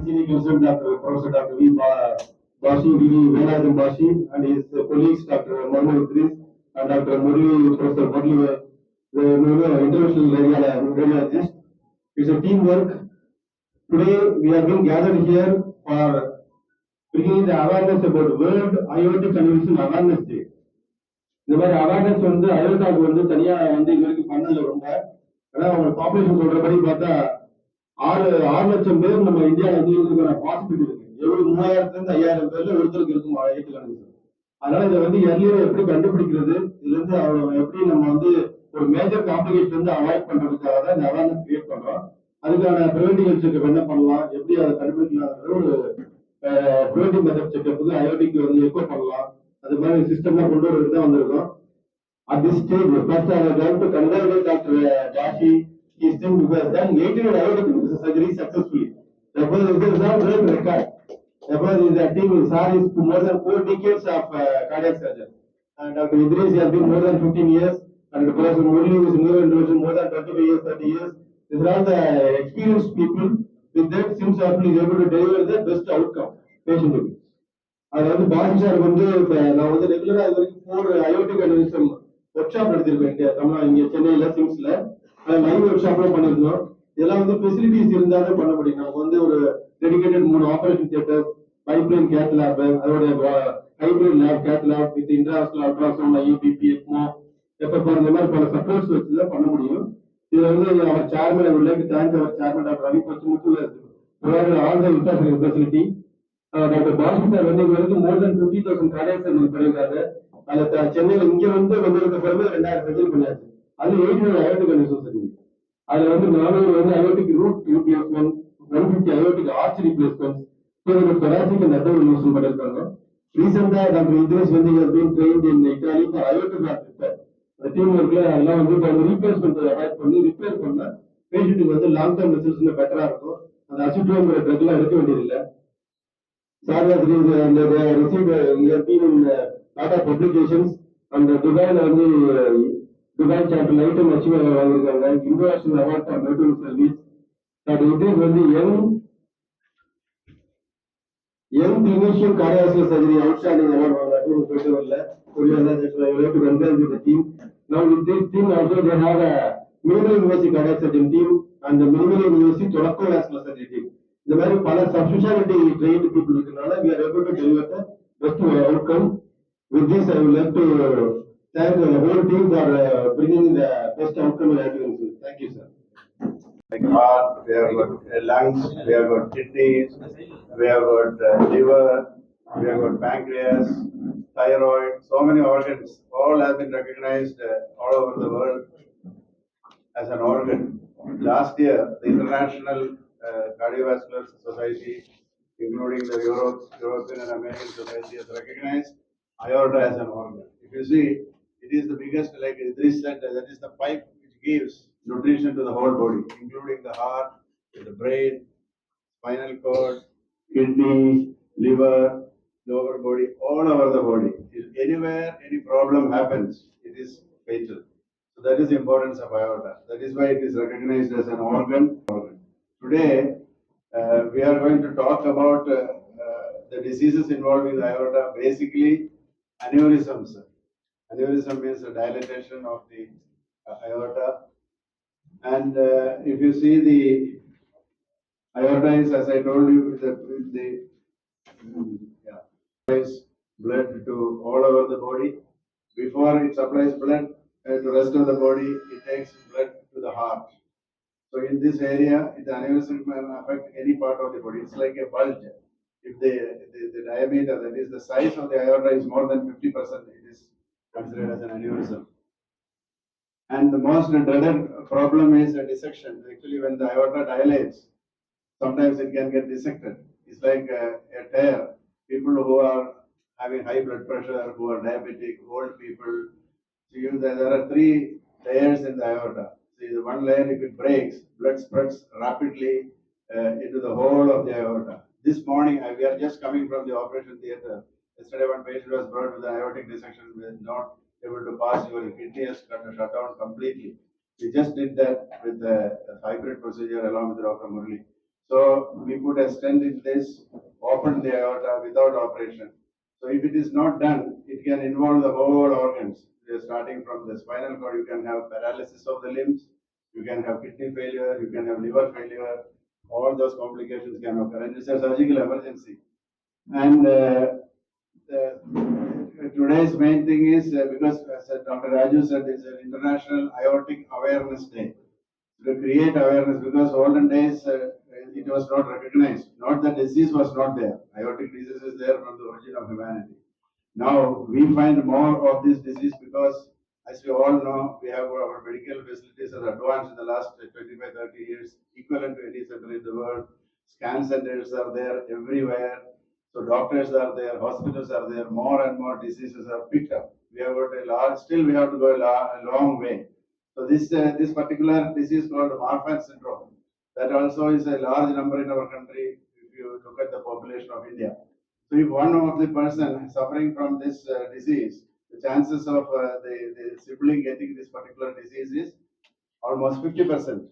senior consultant Dr. Professor Dr. Bashi, Venadam Bashi, and his colleagues Dr. Mohammed Idris and Dr. Murli, Professor Murli, the international radiologist. It's a teamwork. Today we have been gathered here for bringing the awareness about World Aortic Aneurysm Awareness Day. இந்த மாதிரி awareness வந்து அயோட்டாக்கு வந்து தனியா வந்து இது வரைக்கும் பண்ணல ரொம்ப. ஆனா அவங்க பாப்புலேஷன் சொல்றபடி பார்த்தா 6 லட்சம் பேர் நம்ம இந்தியாவில் வந்து இருக்கிற பாசிபிலிட்டி இருக்கு. எவ்வளவு 3000 இருந்து 5000 பேர்ல ஒருத்தருக்கு இருக்கும் அயோட்டிக் அனியூரிசம். அதனால இதை வந்து எர்லியர் எப்படி கண்டுபிடிக்கிறது, இதுல இருந்து எப்படி நம்ம வந்து ஒரு மேஜர் காம்ப்ளிகேஷன் வந்து அவாய்ட் பண்றதுக்காக தான் இந்த அவேர்னஸ் கிரியேட் பண்றோம். அதுக்கான ப்ரிவென்டிவ் செக்அப் என்ன பண்ணலாம், எப்படி அதை கண்டுபிடிக்கலாம், ஒரு ப்ரிவென்டிவ் மெத்தட் செக்அப்புக்கு அயோட்டிக் வந்து எக்கோ பண்ணலாம், அது மாதிரி சிஸ்டம்லாம் கொண்டு வரதுக்கு தான் வந்திருக்கோம். At this stage, first I would like to congratulate Dr. Bashi, his team, who has done 18 aortic surgeries successfully. Therefore, this is not great record. Therefore, the team is more than 4 decades of cardiac surgery. And Dr. Idris has been more than 15 years, and Professor Murli is more than 25 years, 30 years. These are all the experienced people. With that, SIMS is able to deliver the best outcome patient. அது வந்து பாஷி sir வந்து நான் வந்து ரெகுலரா இது வரைக்கும் 4 aortic aneurysm work shop நடத்திருக்கேன் இங்க சென்னையில சிம்ஸ்ல. லைவ் ஒர்க் ஷாப்லாம் பண்ணிருந்தோம். இதெல்லாம் வந்து ஃபெசிலிட்டிஸ் இருந்தாலும் பண்ண முடியும். நமக்கு வந்து ஒரு dedicated 3 operation theatre, pipeline cath lab, அதோட hybrid lab, cath lab with intravascular ultrasound, IUPP, ECMO, FFR, இந்த மாதிரி பல சப்போர்ட்ஸ் வச்சு தான் பண்ண முடியும். இதுல வந்து அவர் chairman, I would like to thank our chairman Dr. Ravi Pachumutu has provided all the infrastructure facility. Doctor பாஷி sir வந்து இது வரைக்கும் more than 50,000 கார்டியாக் சர்ஜரி பண்ணியிருக்காரு. அதுல சென்னையில இங்க வந்து வந்திருக்க பிறகு 2000 சர்ஜரி பண்ணியாச்சு. அதுல 800 அயோட்டிக் அனியூரிசம் சர்ஜரி. அதுல வந்து 400 வந்து aortic root replacement, 150 aortic arch replacement, 200 thoracic and abdominal aneurysm பண்ணியிருக்காங்க. ரீசெண்டா டாக்டர் இத்ரிஸ் வந்து has been trained in Italy for aortic heart repair. அந்த டீம் ஒர்க்ல அதெல்லாம் வந்து ரீப்ளேஸ்மெண்ட் அவாய்ட் பண்ணி ரிப்பேர் பண்ண பேஷண்ட்டுக்கு வந்து லாங் டர்ம் ரிசல்ட்ஸ் பெட்டரா இருக்கும். அந்த அசிட்டோங்கிற ட்ரக்லாம் எடுக்க வேண்டியதில்லை. Sir has received, he has been in lot of publications, and Dubai வந்து Dubai chapter item achieve வாங்கிருக்காங்க. International award for medical service. That it is வந்து young clinician cardiac surgery outstanding award வாங்கினாரு. போயிட்டு வரல. I would like to congratulate the team. Now with this team also they have a minimal invasive cardiac surgery team and the minimal invasive thoracoascular surgery team. இந்த மாதிரி பல சப்ஸ்பெஷாலிட்டி trained people இருக்கனால we are able to deliver the best outcome. With this, I would like to thank the whole team for bringing the best outcome in ambulance. Thank you, sir. Like heart, we have got lungs, we have got kidneys, we have got liver, we have got pancreas, thyroid, so many organs. All have been recognized all over the world as an organ. Last year, the International Cardiovascular Society, including the European and American Society, has recognized aorta as an organ. If you see, it is the biggest, like Idris said, that is the pipe which gives nutrition to the whole body, including the heart, the brain, spinal cord, kidney, liver, lower body, all over the body. If anywhere any problem happens, it is fatal. So that is the importance of aorta. That is why it is recognized as an organ. Today, we are going to talk about the diseases involving the aorta, basically aneurysms. Aneurysm means the dilatation of the aorta. And if you see the aorta is, as I told you, supplies blood to all over the body. Before it supplies blood to the rest of the body, it takes blood to the heart. So in this area, the aneurysm can affect any part of the body. It's like a bulge. If the diameter, that is the size of the aorta, is more than 50%, it is considered as an aneurysm. And the most dreaded problem is a dissection. Actually, when the aorta dilates, sometimes it can get dissected. It's like a tear. People who are having high blood pressure, who are diabetic, old people. So there are 3 layers in the aorta. See, the one layer, if it breaks, blood spreads rapidly into the whole of the aorta. This morning, we are just coming from the operation theater. Yesterday, one patient was brought with an aortic dissection, was not able to pass. Your kidney has shut down completely. We just did that with the hybrid procedure along with Dr. Murli. So we put a stent in this, open the aorta without operation. So if it is not done, it can involve the whole organs. Starting from the spinal cord, you can have paralysis of the limbs, you can have kidney failure, you can have liver failure. All those complications can occur, and it's a surgical emergency. And today's main thing is because, as Dr. Raju said, it's an International Aortic Awareness Day to create awareness, because olden days it was not recognized. Not the disease was not there. Aortic disease is there from the origin of humanity. Now we find more of this disease because, as we all know, we have our medical facilities are advanced in the last 25, 30 years, equivalent to any center in the world. Scan centers are there everywhere. So doctors are there, hospitals are there, more and more diseases are picked up. We have got a large, still we have to go a long way. So this particular disease called Marfan Syndrome, that also is a large number in our country if you look at the population of India. So if one of the person suffering from this disease, the chances of the sibling getting this particular disease is almost 50%.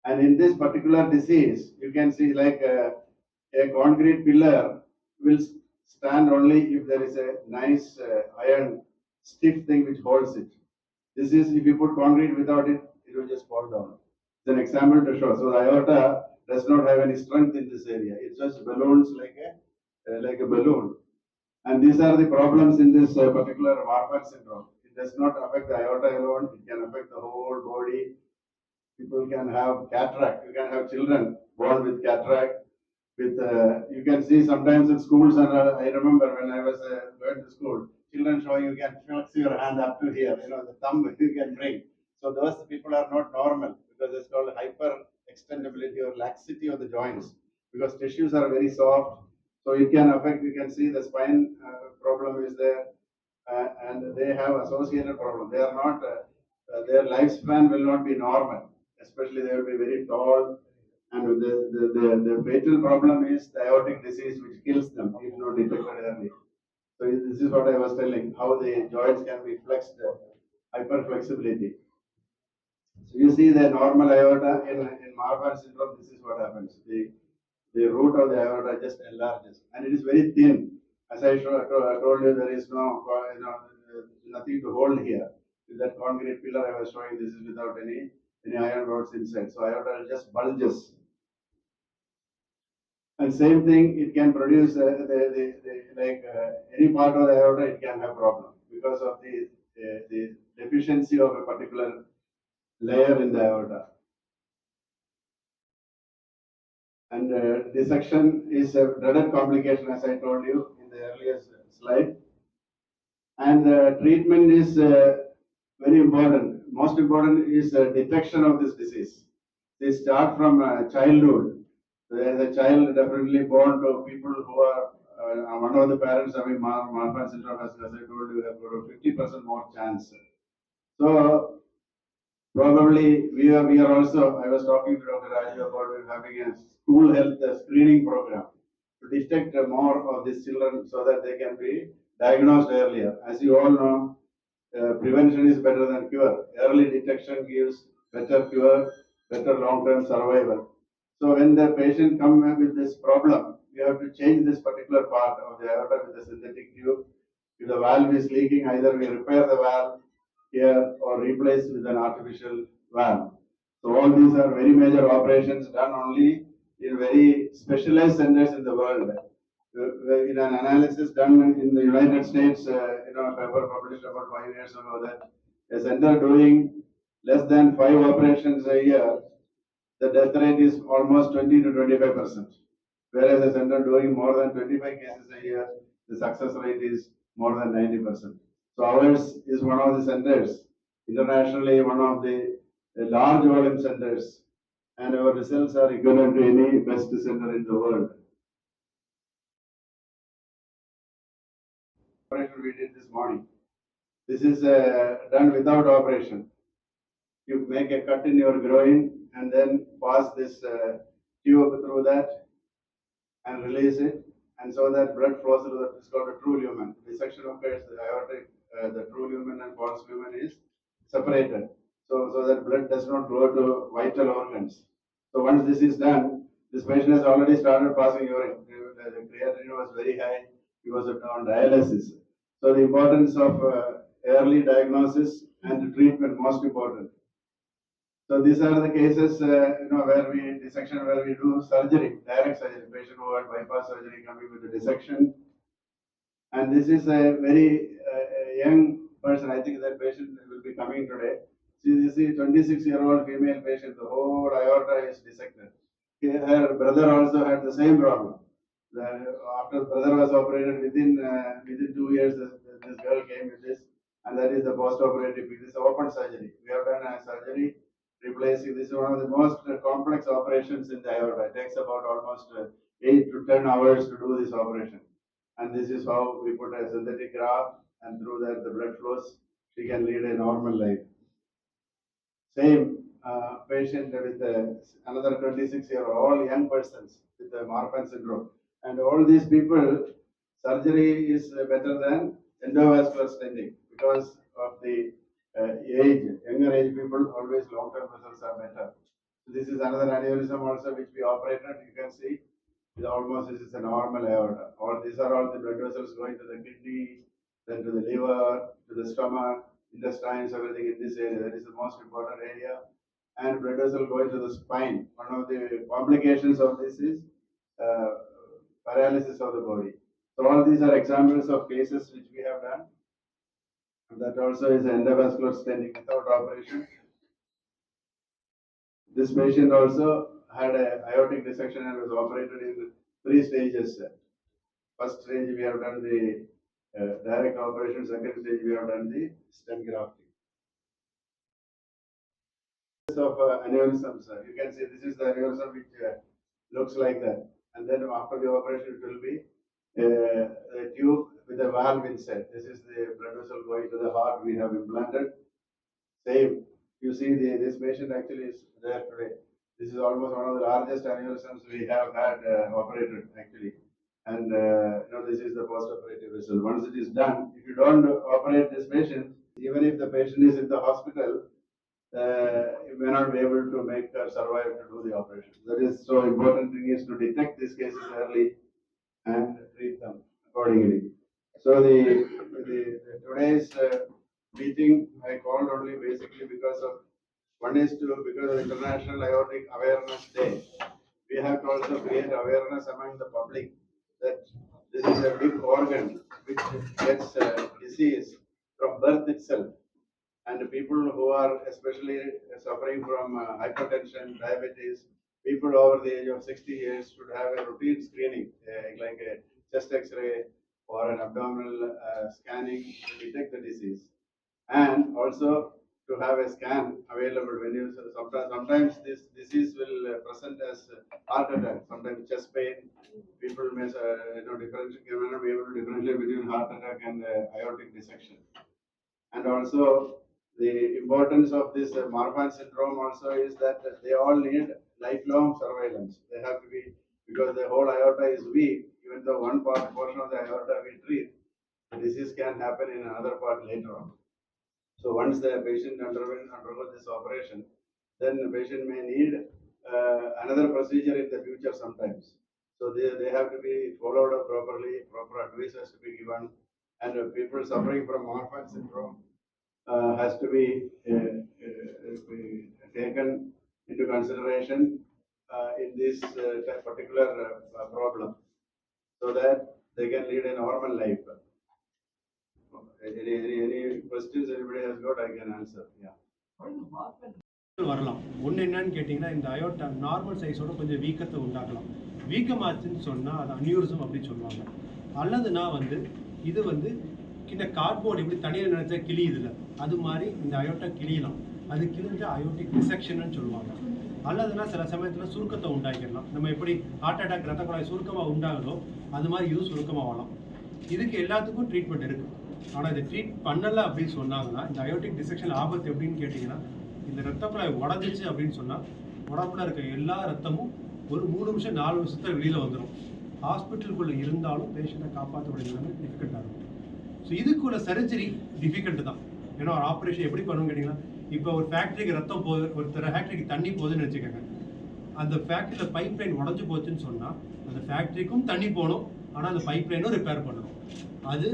And in this particular disease, you can see like a concrete pillar will stand only if there is a nice iron stiff thing which holds it. This is, if you put concrete without it, it will just fall down. It's an example to show. So the aorta does not have any strength in this area. It just balloons like a balloon. And these are the problems in this particular Marfan syndrome. It does not affect the aorta alone. It can affect the whole body. People can have cataract. You can have children born with cataract. With you can see sometimes in schools, and I remember when I was going to school, children showing you can flex your hand up to here, the thumb you can bring. So those people are not normal because it's called hyper extendability or laxity of the joints, because tissues are very soft. So it can affect. You can see the spine problem is there, and they have associated problem. They are not. Their lifespan will not be normal. Especially they will be very tall, and the fatal problem is the aortic disease, which kills them if not detected early. So this is what I was telling, how the joints can be flexed, hyperflexibility. So you see the normal aorta in Marfan syndrome, this is what happens. The root of the aorta just enlarges, and it is very thin. As I told you, there is no, nothing to hold here. With that concrete pillar I was showing, this is without any iron rods inside. So aorta just bulges. And same thing, it can produce any part of the aorta, it can have problem because of the deficiency of a particular layer in the aorta. And dissection is a dreaded complication, as I told you in the earlier slide. And treatment is very important. Most important is detection of this disease. They start from childhood. As a child, definitely born to people who are one of the parents having Marfan syndrome, as I told you, have got a 50% more chance. So probably we are also. I was talking to Dr. Raju about having a school health screening program to detect more of these children so that they can be diagnosed earlier. As you all know, prevention is better than cure. Early detection gives better cure, better long-term survival. So when the patient comes with this problem, you have to change this particular part of the aorta with a synthetic tube. If the valve is leaking, either we repair the valve here or replace with an artificial valve. So all these are very major operations done only in very specialized centers in the world. In an analysis done in the United States, a paper published about 5 years ago, that a center doing less than 5 operations a year, the death rate is almost 20 to 25%. Whereas a center doing more than 25 cases a year, the success rate is more than 90%. So ours is one of the centers, internationally one of the large volume centers, and our results are equivalent to any best center in the world. Operation we did this morning. This is done without operation. You make a cut in your groin and then pass this tube through that and release it, and so that blood flows through that. It's called a true lumen. Dissection occurs, the aortic, the true lumen and false lumen is separated, so that blood does not go to vital organs. So once this is done, this patient has already started passing urine. The creatinine was very high. He was on dialysis. So the importance of early diagnosis and treatment most important. So these are the cases, where we dissection, where we do surgery, direct surgery. Patient who had bypass surgery coming with the dissection, and this is a very young person. I think that patient will be coming today. See, this is 26-year-old female patient. The whole aorta is dissected. Her brother also had the same problem. After the brother was operated, within 2 years, this girl came with this, and that is the post-operative. This is open surgery. We have done a surgery replacing. This is one of the most complex operations in the aorta. It takes about almost 8 to 10 hours to do this operation. And this is how we put a synthetic graft, and through that the blood flows. She can lead a normal life. Same patient with another 26-year-old, all young persons with the Marfan Syndrome. And all these people, surgery is better than endovascular stenting because of the age. Younger age people, always long-term results are better. So this is another aneurysm also which we operated. You can see this is a normal aorta. All these are all the blood vessels going to the kidney, then to the liver, to the stomach, intestines, everything in this area. That is the most important area. And blood vessel going to the spine. One of the complications of this is uh, paralysis of the body. So all these are examples of cases which we have done. And that also is endovascular stenting without operation. This patient also had an aortic dissection and was operated in 3 stages. First stage we have done the direct operation. Second stage we have done the stent grafting. Of aneurysms, you can see this is the aneurysm which looks like that, and then after the operation it will be a tube with a valve inside. This is the blood vessel going to the heart. We have implanted. Same. You see, this patient actually is there today. This is almost one of the largest aneurysms we have had operated actually. And this is the post-operative result. Once it is done, if you don't operate this patient, even if the patient is in the hospital, you may not be able to make her survive to do the operation. That is so important thing is to detect these cases early and treat them accordingly. So the today's meeting I called only basically because of because of International Aortic Awareness Day. We have to also create awareness among the public that this is a big organ which gets disease from birth itself. And people who are especially suffering from hypertension, diabetes, people over the age of 60 years should have a routine screening, like a chest X-ray or an abdominal scanning to detect the disease, and also to have a scan available when you sometimes this disease will present as heart attack, sometimes chest pain. People may differentiate, may not be able to differentiate between heart attack and aortic dissection. And also the importance of this Marfan syndrome also is that they all need lifelong surveillance. They have to be, because the whole aorta is weak, even though one portion of the aorta we treat, the disease can happen in another part later on. So once the patient undergoes this operation, then the patient may need another procedure in the future sometimes. So they have to be followed up properly, proper advice has to be given, and people suffering from Marfan syndrome has to be taken into consideration in this particular problem, so that they can lead a normal life. Any questions anybody has got, I can answer. Yeah. வரலாம். ஒன்று என்னன்னு கேட்டிங்கன்னா, இந்த aorta normal சைஸோட கொஞ்சம் வீக்கத்தை உண்டாக்கலாம். வீக்கமாச்சுன்னு சொன்னால் அது aneurysm அப்படின்னு சொல்லுவாங்க. அல்லதுனா இது இந்த கார்ட்போர்டு எப்படி தனியாக நினைச்சா கிளியுதுல, அது மாதிரி இந்த அயோட்டா கிளியலாம். அது கிழிஞ்ச அயோட்டிக் டிசெக்ஷன் சொல்லுவாங்க. அல்லதுனா சில சமயத்தில் சுருக்கத்தை உண்டாக்கிடலாம். நம்ம எப்படி ஹார்ட் அட்டாக் ரத்த குழாய் சுருக்கமாக உண்டாகுதோ அது மாதிரி இதுவும் சுருக்கமாக வரலாம். இதுக்கு எல்லாத்துக்கும் ட்ரீட்மெண்ட் இருக்குது. ஆனால் இதை ட்ரீட் பண்ணலை அப்படின்னு சொன்னாங்கன்னா, இந்த அயோட்டிக் டிசெக்ஷன் ஆபத்து எப்படின்னு கேட்டிங்கன்னா, இந்த ரத்த குழாய் உடஞ்சிச்சு அப்படின்னு சொன்னால் உடம்புல இருக்க எல்லா ரத்தமும் ஒரு 3 நிமிஷம் 4 நிமிஷத்துல வெளியில் வந்துடும். ஹாஸ்பிட்டலுக்குள்ளே இருந்தாலும் பேஷண்ட்டை காப்பாற்றக்கூடிய நிலைமை டிஃபிகல்ட்டாக இருக்கும். ஸோ இதுக்குள்ள சர்ஜரி டிஃபிகல்ட்டு தான். ஏன்னா ஒரு ஆப்ரேஷன் எப்படி பண்ணுவோம் கேட்டிங்கன்னா, இப்போ ஒரு ஃபேக்ட்ரிக்கு ரத்தம் போகுது, ஒரு ஃபேக்ட்ரிக்கு தண்ணி போகுதுன்னு வச்சுக்கோங்க. அந்த ஃபேக்ட்ரியில் பைப் லைன் உடஞ்சி போச்சுன்னு சொன்னால் அந்த ஃபேக்ட்ரிக்கும் தண்ணி போகணும், ஆனால் அந்த பைப் லைனும் ரிப்பேர் பண்ணணும். அது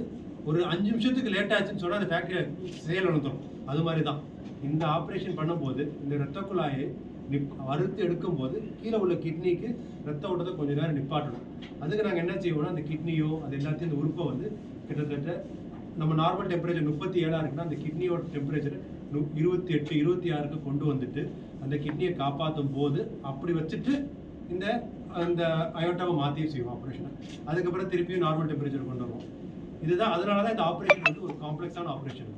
ஒரு 5 நிமிஷத்துக்கு லேட் ஆச்சுன்னு சொன்னால் அந்த ஃபேக்ட்ரியை செயல் நடத்தும். அது மாதிரி தான் இந்த ஆப்ரேஷன் பண்ணும்போது இந்த இரத்த குழாயை அறுத்து எடுக்கும்போது கீழே உள்ள கிட்னிக்கு ரத்த ஓட்டத்தை கொஞ்சம் நேரம் நிப்பாட்டணும். அதுக்கு நாங்கள் என்ன செய்வோம்னா அந்த கிட்னியோ அது எல்லாத்தையும் இந்த உறுப்பை வந்து கிட்டத்தட்ட நம்ம நார்மல் டெம்பரேச்சர் 37 இருக்குன்னா அந்த கிட்னியோட டெம்பரேச்சர் 28 26க்கு கொண்டு வந்துட்டு அந்த கிட்னியை காப்பாற்றும் போது அப்படி வச்சுட்டு இந்த அந்த அயோட்டாவை மாற்றி செய்வோம் ஆப்ரேஷனை. அதுக்கப்புறம் திருப்பியும் நார்மல் டெம்பரேச்சர் கொண்டு வருவோம். இதுதான் அதனால தான் இந்த ஆப்ரேஷன் வந்து ஒரு காம்ப்ளெக்ஸான ஆப்ரேஷன்.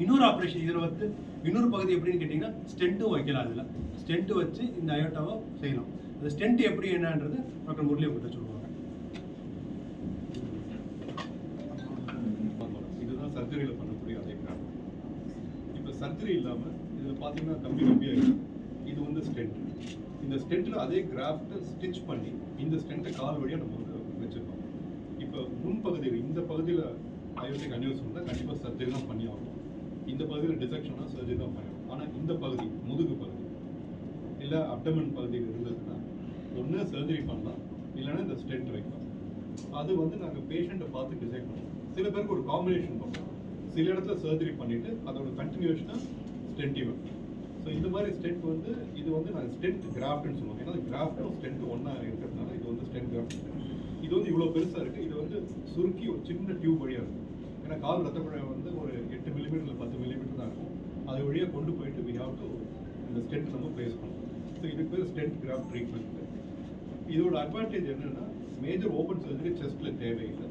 இன்னொரு ஆப்ரேஷன் இதில் வந்து இன்னொரு பகுதி எப்படின்னு கேட்டிங்கன்னா ஸ்டென்ட்டும் வைக்கலாம். அதில் ஸ்டென்ட் வச்சு இந்த அயோட்டாவை செய்யலாம். அந்த ஸ்டென்ட் எப்படி என்னன்றது டாக்டர் முரளி உங்கள்கிட்ட சொல்லுவாங்க. இதுதான் சர்ஜரியில் பண்ணக்கூடிய அதே கிராஃப்ட். இப்போ சர்ஜரி இல்லாமல் இதில் பார்த்தீங்கன்னா கம்பியாக இருக்குது. இது வந்து ஸ்டென்ட். இந்த ஸ்டென்ட்டில் அதே கிராஃப்டை ஸ்டிச் பண்ணி இந்த ஸ்டென்ட்டை கால் வழியாக நம்ம வந்து வச்சுருக்கோம். இப்போ முன்பகுதியில் இந்த பகுதியில் அயோட்டிக் அனியூரிசம் தான் கண்டிப்பாக சர்ஜரி தான் பண்ணி ஆகும். இந்த பகுதியில் டிசெக்ஷனா சர்ஜரி தான் பண்ணணும். ஆனால் இந்த பகுதி முதுகு பகுதி இல்லை அப்டமன் பகுதியில் இருந்ததுன்னா ஒன்று சர்ஜரி பண்ணலாம், இல்லைன்னா இந்த ஸ்டென்ட் வைக்கலாம். அது வந்து நாங்கள் பேஷண்ட்டை பார்த்து டிசைட் பண்ணுவோம். சில பேருக்கு ஒரு காம்பினேஷன் பண்ணுவோம். சில இடத்துல சர்ஜரி பண்ணிவிட்டு அதோட கண்டினியூஷனாக ஸ்டென்ட் வைப்போம். ஸோ இந்த மாதிரி ஸ்டென்ட் வந்து இது வந்து நாங்கள் ஸ்டென்ட் கிராஃப்ட்னு சொல்லுவோம். ஏன்னா கிராஃப்டும் ஸ்டென்ட் ஒன்றா இருக்கிறதுனால இது வந்து ஸ்டென்ட் கிராஃப்ட். இது வந்து இவ்வளோ பெருசாக இருக்குது. இது வந்து சுருக்கி ஒரு சின்ன டியூப் வழியாக இருக்கும். ஏன்னா கால் ரத்த குழாய் வந்து ஒரு 8 மில்லிமீட்டர் 10 மில்லிமீட்டர் தான் இருக்கும். அது வழியாக கொண்டு போயிட்டு வி ஹாவ் டு இந்த ஸ்டென்ட் நம்ம பிளேஸ் பண்ணணும். ஸோ இதுக்கு பேர் ஸ்டென்ட் கிராஃப்ட் ட்ரீட்மெண்ட். இதோட அட்வான்டேஜ் என்னென்னா மேஜர் ஓப்பன் சர்ஜரி செஸ்ட்டில் தேவையில்லை,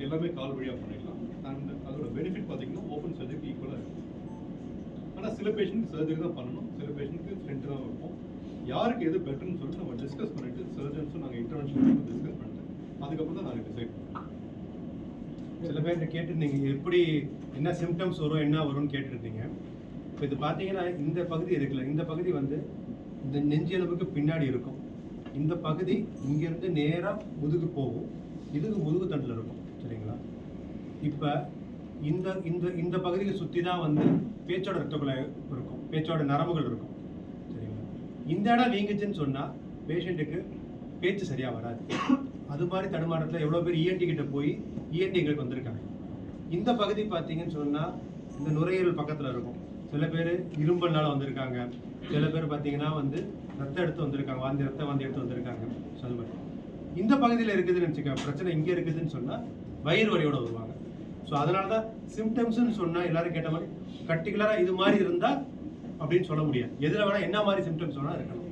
எல்லாமே கால் வழியாக பண்ணிடலாம். அண்ட் அதோட பெனிஃபிட் பார்த்தீங்கன்னா ஓப்பன் சர்ஜரிக்கு ஈக்குவலாக இருக்கும். ஆனால் சில பேஷண்ட்டுக்கு சர்ஜரி தான் பண்ணணும், சில பேஷண்ட்டுக்கு ஸ்டென்ட் தான் இருக்கும். யாருக்கு எது பெட்டர்னு சொல்லிட்டு நம்ம டிஸ்கஸ் பண்ணிட்டு சர்ஜன்ஸும் நாங்கள் இன்டர்வென்ஷன் டிஸ்கஸ் பண்ணிட்டு அதுக்கப்புறம் தான் நாங்கள் டிசைட் பண்ணுவோம். சில பேர் கேட்டுருந்தீங்க எப்படி என்ன சிம்டம்ஸ் வரும் என்ன வரும்னு கேட்டுருந்தீங்க. இப்போ இது பார்த்தீங்கன்னா இந்த பகுதி இருக்குல்ல, இந்த பகுதி வந்து இந்த நெஞ்செலும்புக்கு பின்னாடி இருக்கும். இந்த பகுதி இங்கேருந்து நேராக முதுகு போகும், இதுக்கு முதுகு தண்டில் இருக்கும். சரிங்களா? இப்போ இந்த இந்த இந்த பகுதியை சுற்றி தான் வந்து பேச்சோட ரத்த குழாய் இருக்கும், பேச்சோட நரம்புகள் இருக்கும். சரிங்களா? இந்த இடம் வீங்குச்சுன்னு சொன்னால் பேஷண்ட்டுக்கு பேச்சு சரியாக வராது. அது மாதிரி தடுமாற்றத்தில் எவ்வளோ பேர் இஎன்டி கிட்ட போய் இஎன்டி எங்களுக்கு வந்திருக்காங்க. இந்த பகுதி பார்த்தீங்கன்னு சொன்னால் இந்த நுரையீரல் பக்கத்தில் இருக்கும். சில பேர் இரும்பல்னால வந்திருக்காங்க, சில பேர் பார்த்தீங்கன்னா வந்து ரத்தம் எடுத்து வந்திருக்காங்க, ரத்தம் வாந்தி எடுத்து வந்திருக்காங்க. சொல்லுவாங்க இந்த பகுதியில் இருக்குதுன்னு வச்சுக்க, பிரச்சனை இங்கே இருக்குதுன்னு சொன்னால் வயிறு வலியோட வருவாங்க. ஸோ அதனால தான் சிம்டம்ஸ்ன்னு சொன்னால் எல்லாரும் கேட்ட மாதிரி பர்டிகுலராக இது மாதிரி இருந்தால் அப்படின்னு சொல்ல முடியாது. எதில் வேணால் என்ன மாதிரி சிம்டம்ஸ் வேணால் இருக்கணும்.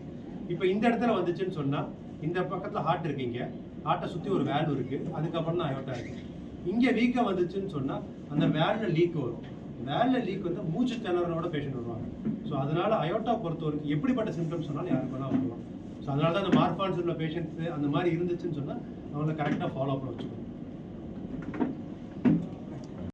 இப்போ இந்த இடத்துல வந்துச்சுன்னு சொன்னால் இந்த பக்கத்தில் ஹார்ட் இருக்குங்க, ஹார்ட்டை சுற்றி ஒரு வேல்வ் இருக்குது, அதுக்கப்புறம் தான் அயோட்டா இருக்குது. இங்கே வீக்கம் வந்துச்சுன்னு சொன்னால் அந்த வேலில் லீக் வரும். வேலில் லீக் வந்து மூச்சு திணறலோட பேஷண்ட் வருவாங்க. ஸோ அதனால் அயோட்டா பொறுத்த வரைக்கும் எப்படிப்பட்ட சிம்டம்ஸ் சொன்னாலும் யாருக்கு வேணால் வரலாம். ஸோ அதனால தான் அந்த மார்ஃபான் சிண்ட்ரோம் பேஷண்ட்ஸு அந்த மாதிரி இருந்துச்சுன்னு சொன்னால் அவங்கள கரெக்டாக ஃபாலோ பண்ண வச்சுக்கணும்.